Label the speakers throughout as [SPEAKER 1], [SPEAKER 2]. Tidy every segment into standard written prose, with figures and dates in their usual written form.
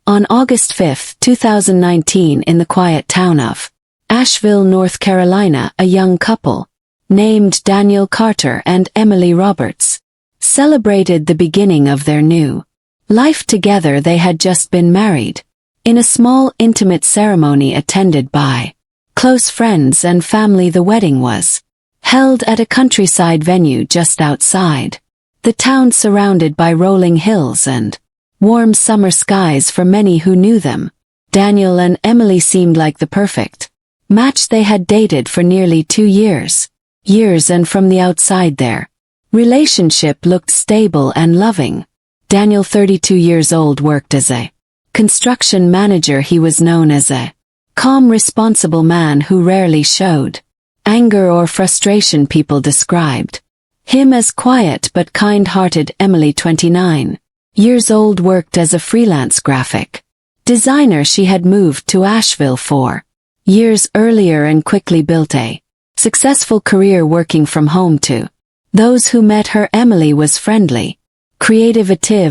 [SPEAKER 1] On August 5, 2019, in the quiet town of Asheville, North Carolina, a young couple, named Daniel Carter and Emily Roberts, celebrated the beginning of their new life together. They had just been married. In a small, intimate ceremony attended by close friends and family, the wedding was held at a countryside venue just outside the town, surrounded by rolling hills and warm summer skies. For many who knew them, Daniel and Emily seemed like the perfect match. They had dated for nearly 2 years, and from the outside their relationship looked stable and loving. Daniel, 32 years old, worked as a construction manager. He was known as a calm, responsible man who rarely showed anger or frustration. People described him as quiet but kind-hearted. Emily, 29 years old, worked as a freelance graphic designer. She had moved to Asheville 4 years earlier and quickly built a successful career working from home. To those who met her, Emily was friendly, creative,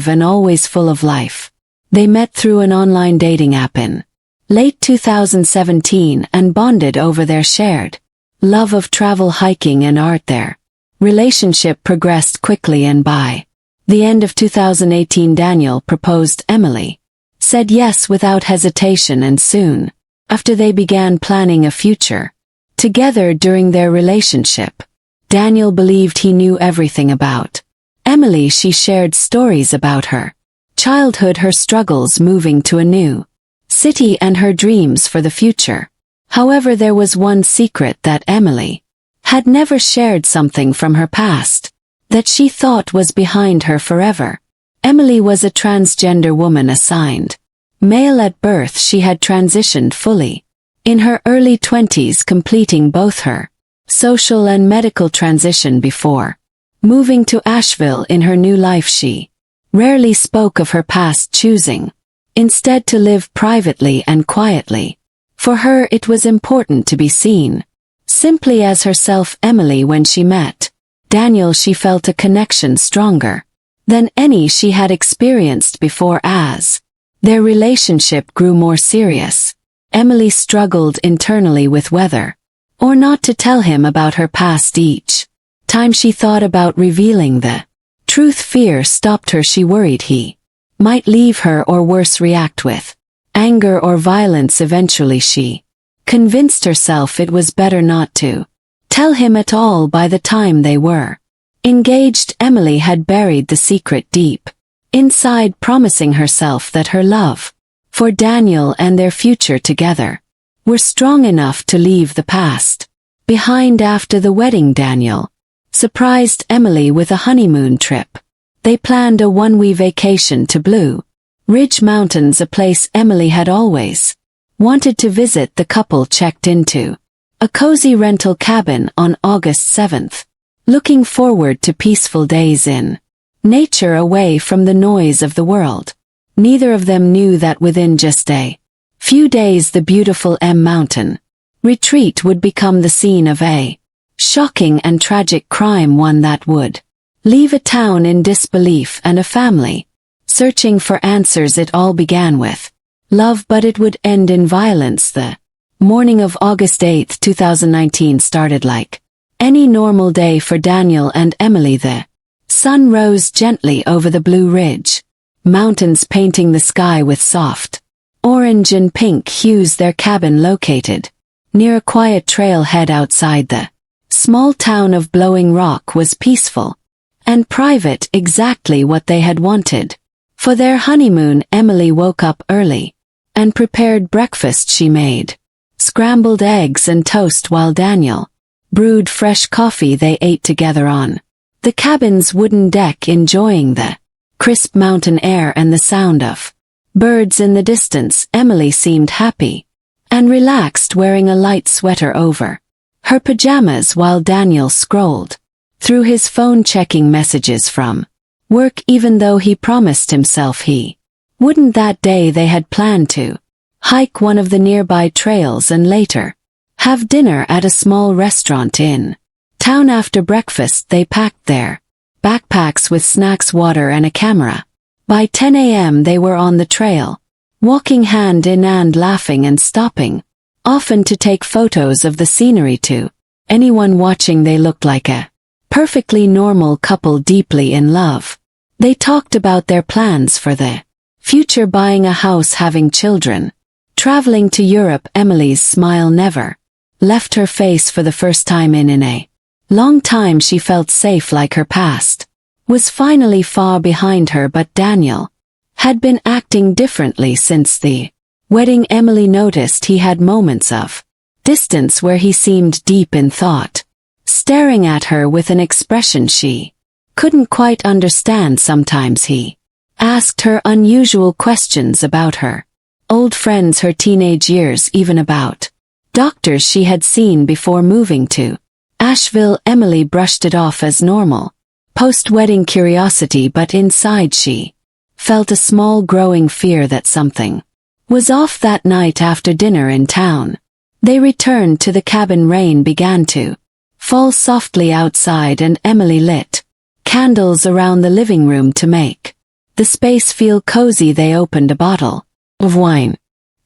[SPEAKER 1] and always full of life. They met through an online dating app in late 2017 and bonded over their shared love of travel, hiking, and art. Their relationship progressed quickly, and by the end of 2018, Daniel proposed. Emily said yes without hesitation, and soon after they began planning a future together. During their relationship, Daniel believed he knew everything about Emily. She shared stories about her childhood, her struggles moving to a new city, and her dreams for the future. However, there was one secret that Emily had never shared, something from her past that she thought was behind her forever. Emily was a transgender woman, assigned male at birth. She had transitioned fully in her early 20s, completing both her social and medical transition before moving to Asheville. In her new life, she rarely spoke of her past, choosing instead to live privately and quietly. For her, it was important to be seen simply as herself. Emily, when she met Daniel, she felt a connection stronger than any she had experienced before. As their relationship grew more serious, Emily struggled internally with whether or not to tell him about her past. Each time she thought about revealing the truth, fear stopped her. She worried he might leave her, or worse, react with anger or violence. Eventually, she convinced herself it was better not to tell him at all. By the time they were engaged, Emily had buried the secret deep inside, promising herself that her love for Daniel and their future together were strong enough to leave the past behind. After the wedding, Daniel surprised Emily with a honeymoon trip. They planned a one-week vacation to Blue Ridge Mountains, a place Emily had always wanted to visit. The couple checked into a cozy rental cabin on August 7th, looking forward to peaceful days in nature, away from the noise of the world. Neither of them knew that within just a few days the beautiful Mountain retreat would become the scene of a shocking and tragic crime, one that would leave a town in disbelief and a family searching for answers. It all began with love, but it would end in violence. The morning of August 8, 2019 started like any normal day for Daniel and Emily. The sun rose gently over the Blue Ridge Mountains, painting the sky with soft orange and pink hues. Their cabin, located near a quiet trailhead outside the small town of Blowing Rock, was peaceful and private, exactly what they had wanted for their honeymoon. Emily woke up early and prepared breakfast. She made scrambled eggs and toast, while Daniel brewed fresh coffee. They ate together on the cabin's wooden deck, enjoying the crisp mountain air and the sound of birds in the distance. Emily seemed happy and relaxed, wearing a light sweater over her pajamas, while Daniel scrolled through his phone, checking messages from work. Even though he promised himself he wouldn't that day, they had planned to hike one of the nearby trails and later have dinner at a small restaurant in town. After breakfast, they packed their backpacks with snacks, water, and a camera. By 10 a.m. they were on the trail, walking hand in hand, laughing and stopping, often to take photos of the scenery too. Anyone watching, they looked like a perfectly normal couple deeply in love. They talked about their plans for the future, buying a house, having children, traveling to Europe. Emily's smile never left her face. For the first time in a long time she felt safe, like her past was finally far behind her. But Daniel had been acting differently since the wedding. Emily noticed he had moments of distance where he seemed deep in thought, staring at her with an expression she couldn't quite understand. Sometimes he asked her unusual questions about her old friends, her teenage years, even about doctors she had seen before moving to Asheville. Emily brushed it off as normal post-wedding curiosity, but inside she felt a small growing fear that something was off. That night after dinner in town, they returned to the cabin. Rain began to fall softly outside, and Emily lit candles around the living room to make the space feel cozy. They opened a bottle of wine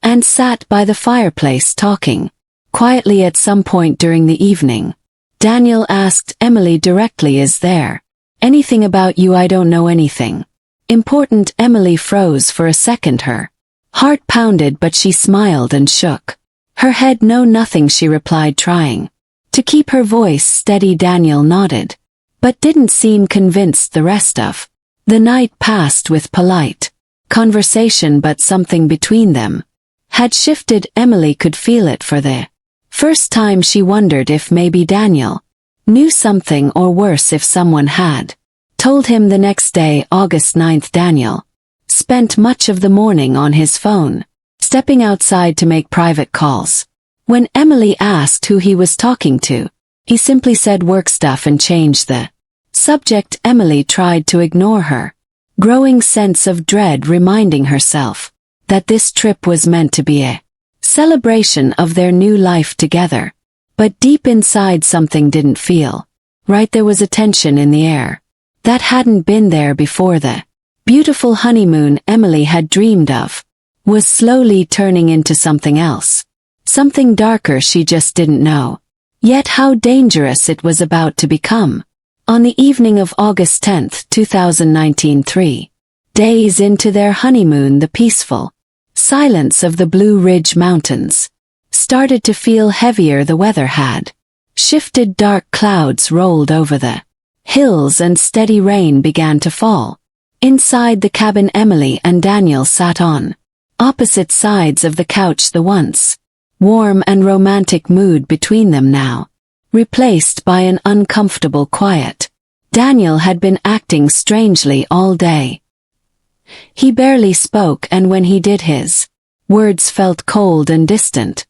[SPEAKER 1] and sat by the fireplace talking quietly. At some point during the evening, Daniel asked Emily directly, "Is there anything about you I don't know? Anything important?" Emily froze for a second. Her heart pounded, but she smiled and shook her head. "No, nothing," she replied, trying to keep her voice steady. Daniel nodded, but didn't seem convinced. The rest of the night passed with polite conversation, but something between them had shifted. Emily could feel it. For the first time she wondered if maybe Daniel knew something, or worse, if someone had told him. The next day, August 9th, Daniel spent much of the morning on his phone, stepping outside to make private calls. When Emily asked who he was talking to, he simply said work stuff and changed the subject. Emily tried to ignore her growing sense of dread, reminding herself that this trip was meant to be a celebration of their new life together. But deep inside something didn't feel right. There was a tension in the air that hadn't been there before. The beautiful honeymoon Emily had dreamed of was slowly turning into something else, something darker. She just didn't know yet how dangerous it was about to become. On the evening of August 10th, 2019, 3 days into their honeymoon, the peaceful silence of the Blue Ridge Mountains started to feel heavier. The weather had shifted. Dark clouds rolled over the hills and steady rain began to fall. Inside the cabin, Emily and Daniel sat on opposite sides of the couch. The once warm and romantic mood between them now replaced by an uncomfortable quiet. Daniel had been acting strangely all day. He barely spoke, and when he did, his words felt cold and distant.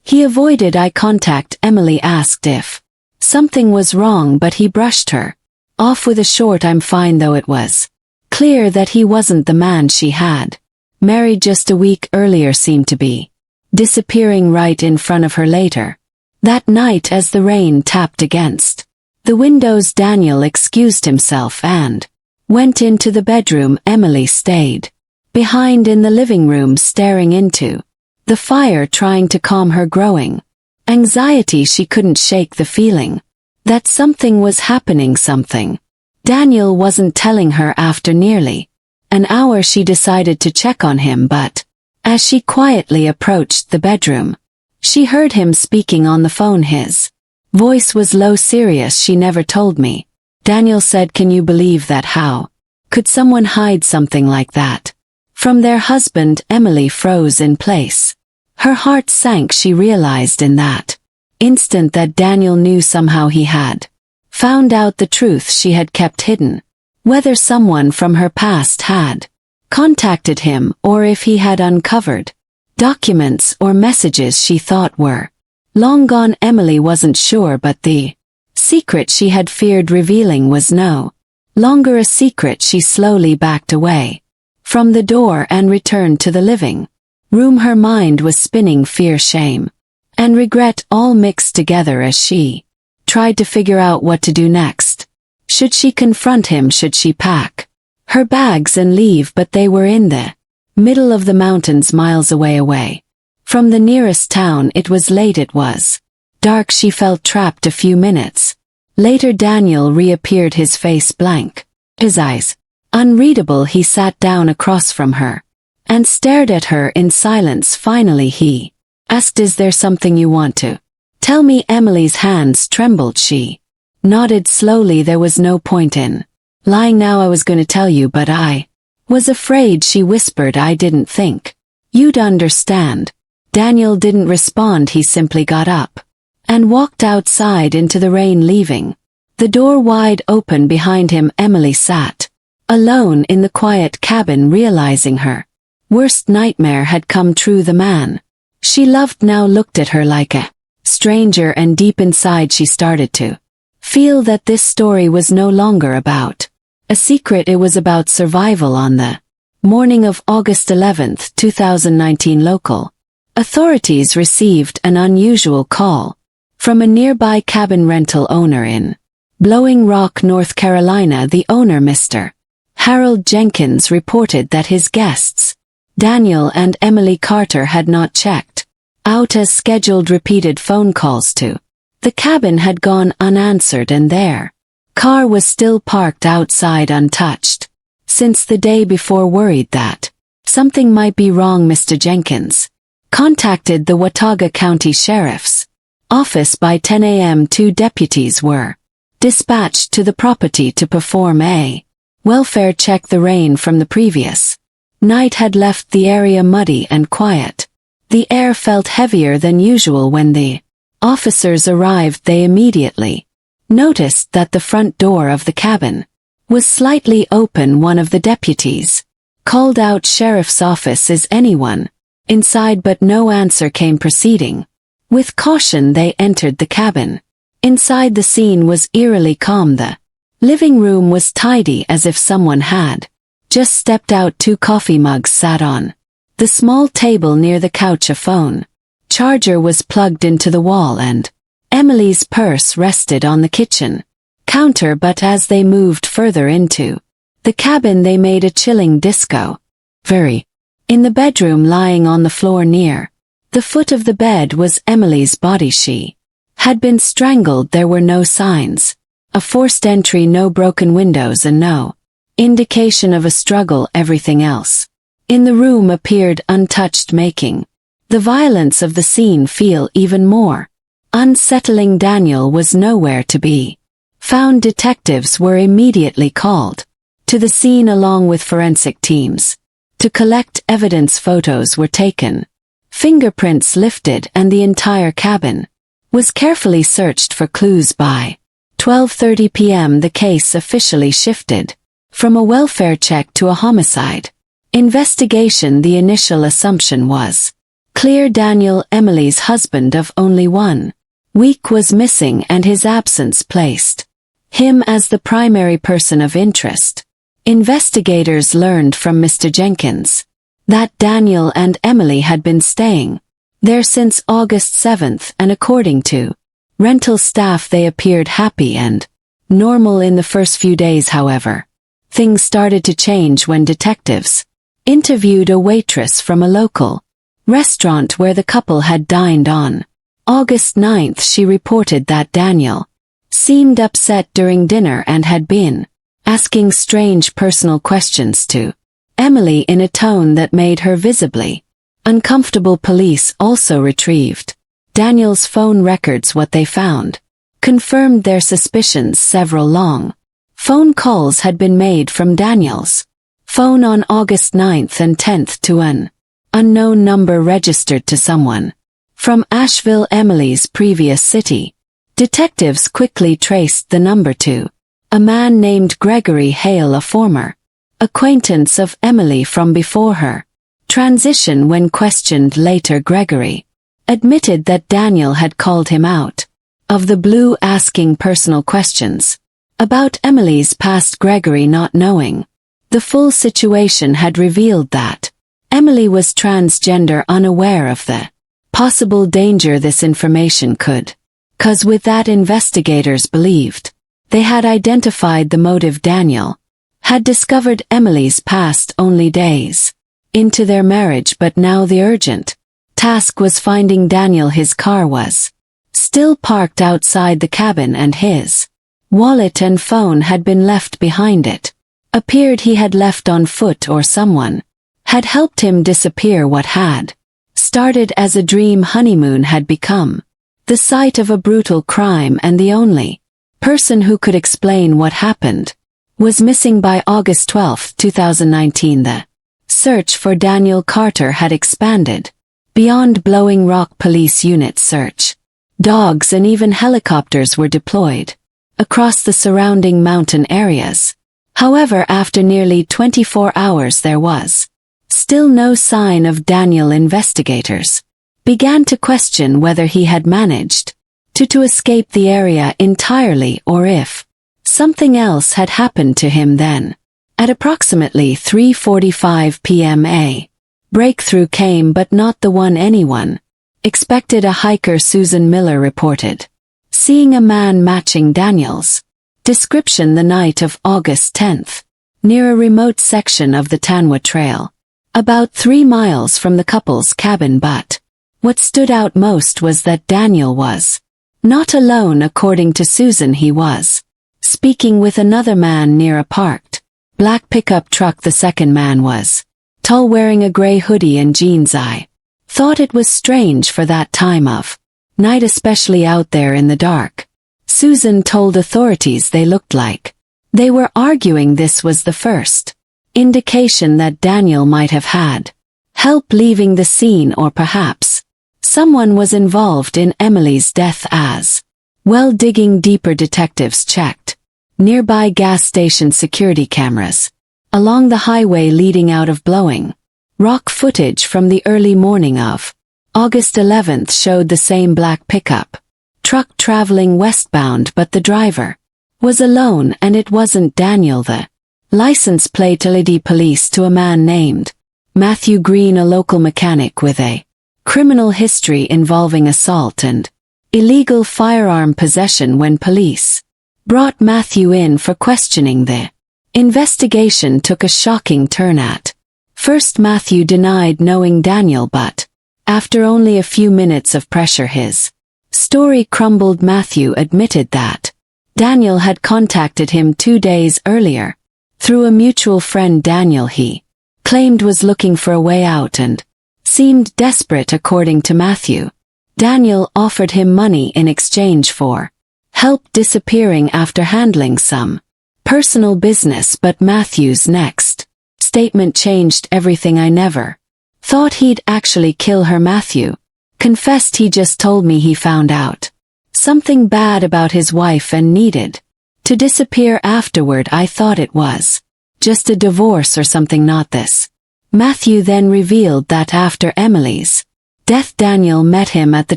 [SPEAKER 1] He avoided eye contact. Emily asked if something was wrong, but he brushed her off with a short "I'm fine," though it was clear that he wasn't the man she had married just a week earlier, seemed to be disappearing right in front of her. Later that night, as the rain tapped against the windows, Daniel excused himself and went into the bedroom. Emily stayed behind in the living room, staring into the fire, trying to calm her growing anxiety. She couldn't shake the feeling that something was happening, something Daniel wasn't telling her. After nearly an hour, she decided to check on him, but as she quietly approached the bedroom, she heard him speaking on the phone. His voice was low, serious. "She never told me," Daniel said. "Can you believe that? How could someone hide something like that from their husband?" Emily froze in place. Her heart sank. She realized in that instant that Daniel knew. Somehow he had found out the truth she had kept hidden. Whether someone from her past had contacted him, or if he had uncovered documents or messages she thought were long gone, Emily wasn't sure. But the secret she had feared revealing was no longer a secret. She slowly backed away from the door and returned to the living room. Her mind was spinning, fear, shame, and regret all mixed together as she tried to figure out what to do next. Should she confront him? Should she pack her bags and leave? But they were in the middle of the mountains miles away. From the nearest town it was late it was. Dark she felt trapped a few minutes. Later Daniel reappeared, his face blank. His eyes unreadable. He sat down across from her and stared at her in silence. Finally he asked, "Is there something you want to tell me?" Emily's hands trembled. She nodded slowly. "There was no point in lying now. I was going to tell you, but I was afraid," she whispered. "I didn't think you'd understand." Daniel didn't respond. He simply got up and walked outside into the rain, leaving the door wide open behind him. Emily sat alone in the quiet cabin, realizing her worst nightmare had come true. The man she loved now looked at her like a stranger, and deep inside she started to feel that this story was no longer about a secret. It was about survival. On the morning of August 11th, 2019, local authorities received an unusual call from a nearby cabin rental owner in Blowing Rock, North Carolina. The owner, Mr. Harold Jenkins, reported that his guests, Daniel and Emily Carter, had not checked out as scheduled. Repeated phone calls to the cabin had gone unanswered, and their car was still parked outside untouched since the day before. Worried that something might be wrong, Mr. Jenkins contacted the Watauga County Sheriff's Office. By 10 a.m. 2 deputies were dispatched to the property to perform a welfare check. The rain from the previous night had left the area muddy and quiet. The air felt heavier than usual. When the officers arrived, they immediately noticed that the front door of the cabin was slightly open. One of the deputies called out, "Sheriff's office, is anyone inside?" But no answer came. Proceeding with caution, they entered the cabin. Inside, the scene was eerily calm. The living room was tidy, as if someone had just stepped out. 2 coffee mugs sat on the small table near the couch. A phone charger was plugged into the wall, and Emily's purse rested on the kitchen counter. But as they moved further into the cabin, they made a chilling disco. Very in the bedroom, lying on the floor near the foot of the bed, was Emily's body. She had been strangled. There were no signs of forced entry, no broken windows, and no indication of a struggle. Everything else in the room appeared untouched, making the violence of the scene feel even more unsettling. Daniel was nowhere to be found. Detectives were immediately called to the scene along with forensic teams to collect evidence. Photos were taken, fingerprints lifted, and the entire cabin was carefully searched for clues. By 12:30 p.m. the case officially shifted from a welfare check to a homicide investigation. The initial assumption was clear. Daniel, Emily's husband of only 1 week, was missing, and his absence placed him as the primary person of interest. Investigators learned from Mr. Jenkins that Daniel and Emily had been staying there since August 7th, and according to rental staff, they appeared happy and normal in the first few days. However, things started to change when detectives interviewed a waitress from a local restaurant where the couple had dined on August 9th. She reported that Daniel seemed upset during dinner and had been asking strange personal questions to Emily in a tone that made her visibly uncomfortable. Police also retrieved Daniel's phone records. What they found confirmed their suspicions. Several long phone calls had been made from Daniel's phone on August 9th and 10th to an unknown number registered to someone from Asheville, Emily's previous city. Detectives quickly traced the number to a man named Gregory Hale, a former acquaintance of Emily from before her transition. When questioned later, Gregory admitted that Daniel had called him out of the blue, asking personal questions about Emily's past. Gregory, not knowing the full situation, had revealed that Emily was transgender, unaware of the possible danger this information could cause. With that, investigators believed they had identified the motive. Daniel had discovered Emily's past only days into their marriage, but now the urgent task was finding Daniel. His car was still parked outside the cabin and his wallet and phone had been left behind. It appeared he had left on foot or someone had helped him disappear. What had started as a dream honeymoon had become the site of a brutal crime, and the only person who could explain what happened was missing. By August 12, 2019, the search for Daniel Carter had expanded beyond Blowing Rock. Police units, search dogs and even helicopters were deployed across the surrounding mountain areas. However, after nearly 24 hours there was still no sign of Daniel. Investigators began to question whether he had managed to escape the area entirely, or if something else had happened to him. Then, at approximately 3:45 p.m. a breakthrough came, but not the one anyone expected. A hiker, Susan Miller, reported seeing a man matching Daniel's description the night of August 10th, near a remote section of the Tanwa Trail, about 3 miles from the couple's cabin. But what stood out most was that Daniel was not alone. According to Susan, he was speaking with another man near a parked black pickup truck. The second man was tall, wearing a gray hoodie and jeans. I thought it was strange for that time of night, especially out there in the dark. Susan told authorities they looked like they were arguing. This was the first indication that Daniel might have had help leaving the scene, or perhaps someone was involved in Emily's death as well. Digging deeper, detectives checked nearby gas station security cameras along the highway leading out of Blowing Rock. Footage from the early morning of August 11th showed the same black pickup truck traveling westbound, but the driver was alone and it wasn't Daniel. The license plate led police to a man named Matthew Green, a local mechanic with a criminal history involving assault and illegal firearm possession. When police brought Matthew in for questioning, the investigation took a shocking turn. At first, Matthew denied knowing Daniel, but after only a few minutes of pressure, his story crumbled. Matthew admitted that Daniel had contacted him 2 days earlier through a mutual friend. Daniel, he claimed, was looking for a way out and seemed desperate. According to Matthew, Daniel offered him money in exchange for help disappearing after handling some personal business. But Matthew's next statement changed everything. I never thought he'd actually kill her. Matthew confessed he just told me he found out something bad about his wife and needed to disappear afterward. I thought it was just a divorce or something, not this. Matthew then revealed that after Emily's death, Daniel met him at the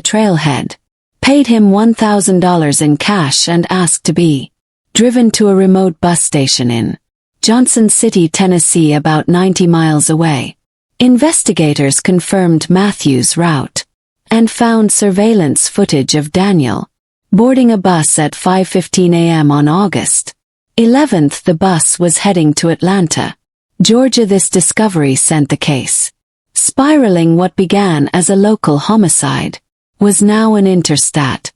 [SPEAKER 1] trailhead, paid him $1,000 in cash and asked to be driven to a remote bus station in Johnson City, Tennessee, about 90 miles away. Investigators confirmed Matthew's route and found surveillance footage of Daniel boarding a bus at 5:15 a.m. on August 11th. The bus was heading to Atlanta, Georgia. This discovery sent the case spiraling. What began as a local homicide was now an interstate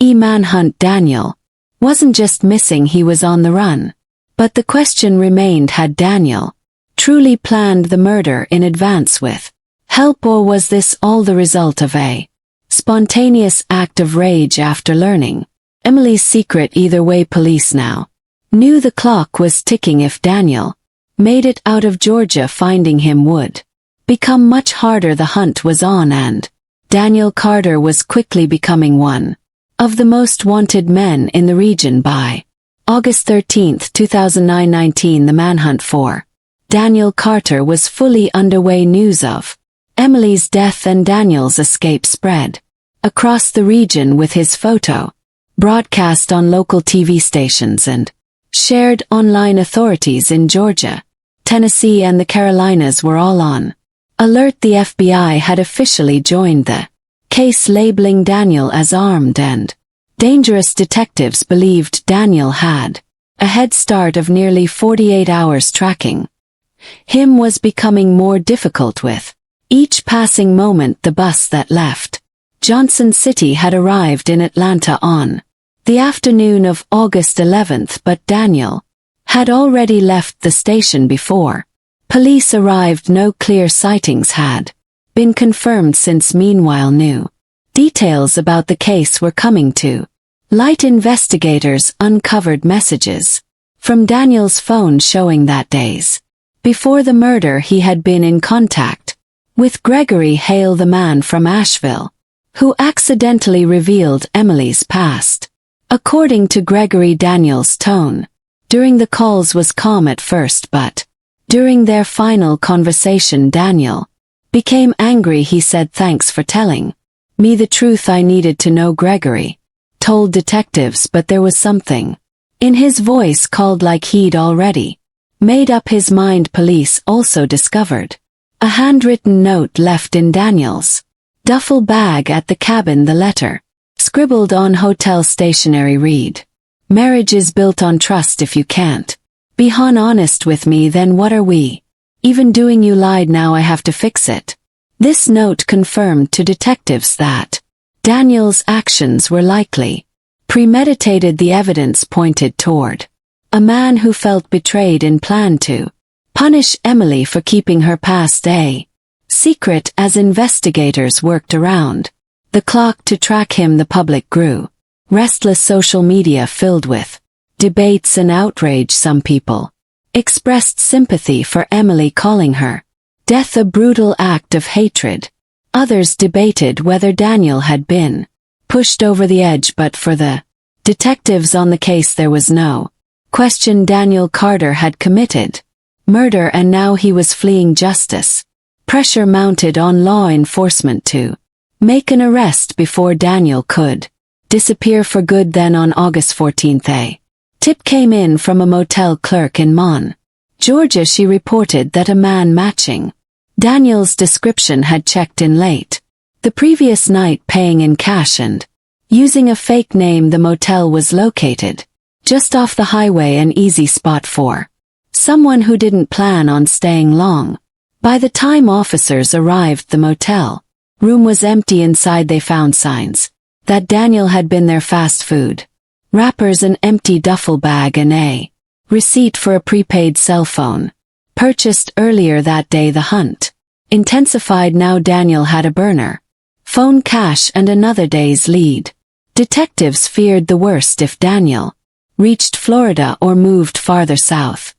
[SPEAKER 1] manhunt. Daniel wasn't just missing, he was on the run. But the question remained, had Daniel truly planned the murder in advance with help, or was this all the result of a spontaneous act of rage after learning Emily's secret? Either way, police now knew the clock was ticking. If Daniel made it out of Georgia, finding him would become much harder. The hunt was on, and Daniel Carter was quickly becoming one of the most wanted men in the region. By August 13, 2019, the manhunt for Daniel Carter was fully underway. News of Emily's death and Daniel's escape spread across the region, with his photo broadcast on local TV stations and shared online. Authorities in Georgia, Tennessee, and the Carolinas were all on alert. The FBI had officially joined the case, labeling Daniel as armed and dangerous. Detectives believed Daniel had a head start of nearly 48 hours tracking Him was becoming more difficult with each passing moment. The bus that left Johnson City had arrived in Atlanta on the afternoon of August 11th, but Daniel had already left the station before police arrived. No clear sightings had been confirmed since. Meanwhile, new details about the case were coming to light. Investigators uncovered messages from Daniel's phone showing that days before the murder he had been in contact with Gregory Hale, the man from Asheville, who accidentally revealed Emily's past. According to Gregory, Daniel's tone during the calls was calm at first, but during their final conversation Daniel became angry. He said, "Thanks for telling me the truth. I needed to know." Gregory told detectives, but there was something in his voice called like he'd already made up his mind. Police also discovered a handwritten note left in Daniel's duffel bag at the cabin. The letter, scribbled on hotel stationery, read, "Marriage is built on trust. If you can't be honest with me, then what are we even doing? You lied, now I have to fix it." This note confirmed to detectives that Daniel's actions were likely premeditated. The evidence pointed toward a man who felt betrayed and planned to punish Emily for keeping her past a secret. As investigators worked around the clock to track him, the public grew restless. Social media filled with debates and outrage. Some people expressed sympathy for Emily, calling her death a brutal act of hatred. Others debated whether Daniel had been pushed over the edge, but for the detectives on the case there was no question. Daniel Carter had committed murder and now he was fleeing justice. Pressure mounted on law enforcement to make an arrest before Daniel could disappear for good. Then on August 14th, a tip came in from a motel clerk in Mon, Georgia. She reported that a man matching Daniel's description had checked in late the previous night, paying in cash and using a fake name. The motel was located just off the highway, an easy spot for someone who didn't plan on staying long. By the time officers arrived, the motel room was empty. Inside they found signs that Daniel had been there: fast food wrappers, an empty duffel bag, and a receipt for a prepaid cell phone purchased earlier that day. The hunt intensified now. Daniel had a burner phone, cash, and another day's lead. Detectives feared the worst. If Daniel reached Florida or moved farther south,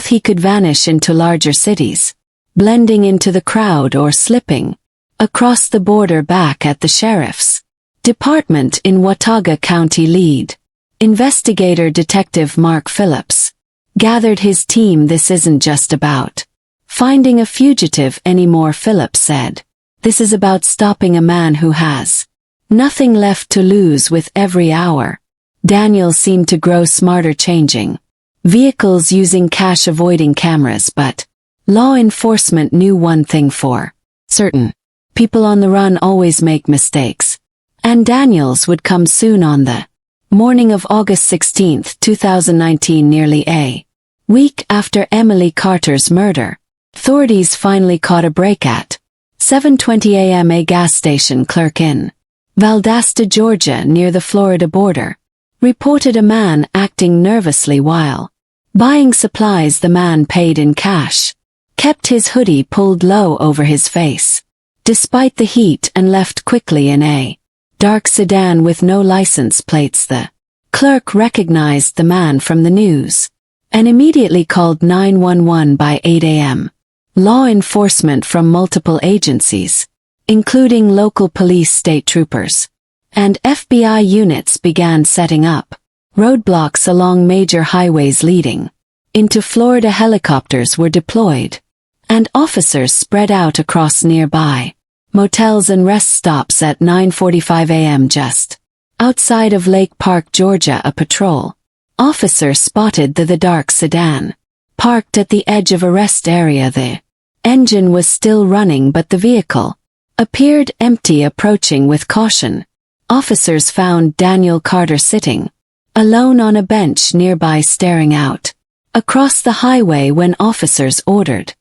[SPEAKER 1] he could vanish into larger cities, blending into the crowd or slipping across the border. Back at the sheriff's department in Watauga County, lead investigator Detective Mark Phillips gathered his team. "This isn't just about finding a fugitive anymore," Phillips said. "This is about stopping a man who has nothing left to lose." With every hour, Daniel seemed to grow smarter, changing vehicles, using cash, avoiding cameras. But law enforcement knew one thing for certain: people on the run always make mistakes, and Daniel's would come soon. On the morning of August 16, 2019, nearly a week after Emily Carter's murder, authorities finally caught a break. At 7:20 a.m., a gas station clerk in Valdosta, Georgia, near the Florida border, reported a man acting nervously while buying supplies. The man paid in cash, kept his hoodie pulled low over his face despite the heat, and left quickly in a dark sedan with no license plates. The clerk recognized the man from the news and immediately called 911. By 8 a.m., law enforcement from multiple agencies, including local police, state troopers, and FBI units, began setting up roadblocks along major highways leading into Florida. Helicopters were deployed, and officers spread out across nearby motels and rest stops. At 9:45 a.m., just outside of Lake Park, Georgia, a patrol officer spotted the dark sedan parked at the edge of a rest area. The engine was still running, but the vehicle appeared empty. Approaching with caution, officers found Daniel Carter sitting alone on a bench nearby, staring out across the highway when officers ordered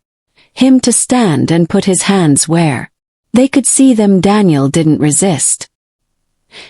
[SPEAKER 1] him to stand and put his hands where they could see them. Daniel didn't resist.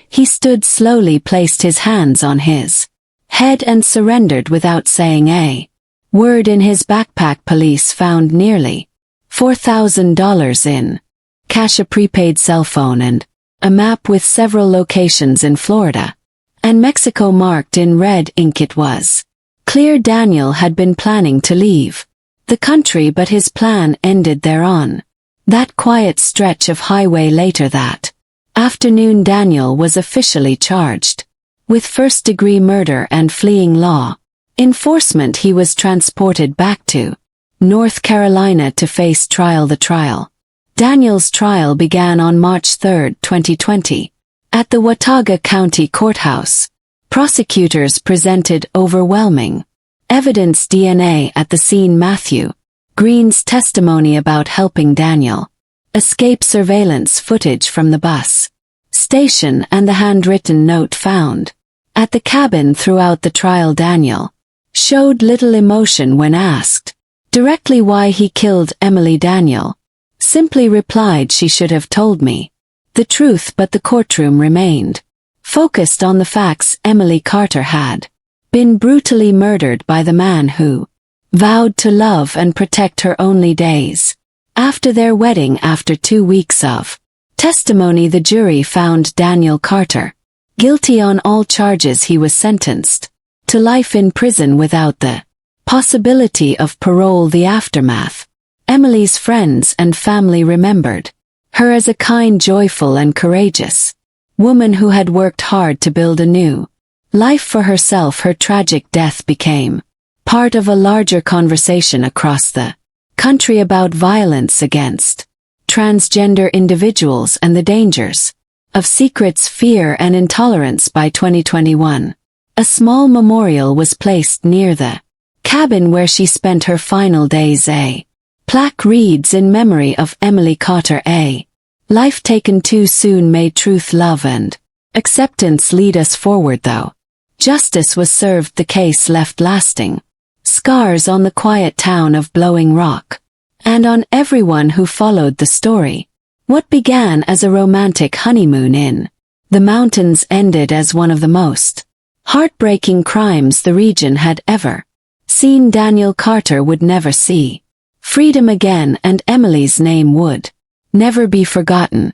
[SPEAKER 1] He stood slowly, placed his hands on his head and surrendered without saying a word. In his backpack, police found nearly $4,000 in cash, a prepaid cell phone, and a map with several locations in Florida and Mexico marked in red ink. It was clear Daniel had been planning to leave the country, but his plan ended there on that quiet stretch of highway. Later that afternoon, Daniel was officially charged with first-degree murder and fleeing law enforcement. He was transported back to North Carolina to face trial. The trial. Daniel's trial began on March 3, 2020, at the Watauga County Courthouse. Prosecutors presented overwhelming evidence: DNA at the scene, Matthew Green's testimony about helping Daniel escape, surveillance footage from the bus station, and the handwritten note found at the cabin. Throughout the trial, Daniel showed little emotion when asked directly why he killed Emily. Daniel simply replied, "She should have told me the truth," but the courtroom remained focused on the facts. Emily Carter had been brutally murdered by the man who vowed to love and protect her only days after their wedding. After 2 weeks of testimony, the jury found Daniel Carter guilty on all charges. He was sentenced to life in prison without the possibility of parole. The aftermath. Emily's friends and family remembered her as a kind, joyful, and courageous woman who had worked hard to build a new life for herself. Her tragic death became part of a larger conversation across the country about violence against transgender individuals and the dangers of secrets, fear, and intolerance. By 2021, a small memorial was placed near the cabin where she spent her final days. A plaque reads, "In memory of Emily Carter, a life taken too soon. May truth, love, and acceptance lead us forward." Though justice was served, the case left lasting scars on the quiet town of Blowing Rock and on everyone who followed the story. What began as a romantic honeymoon in the mountains ended as one of the most heartbreaking crimes the region had ever seen. Daniel Carter would never see freedom again, and Emily's name would never be forgotten.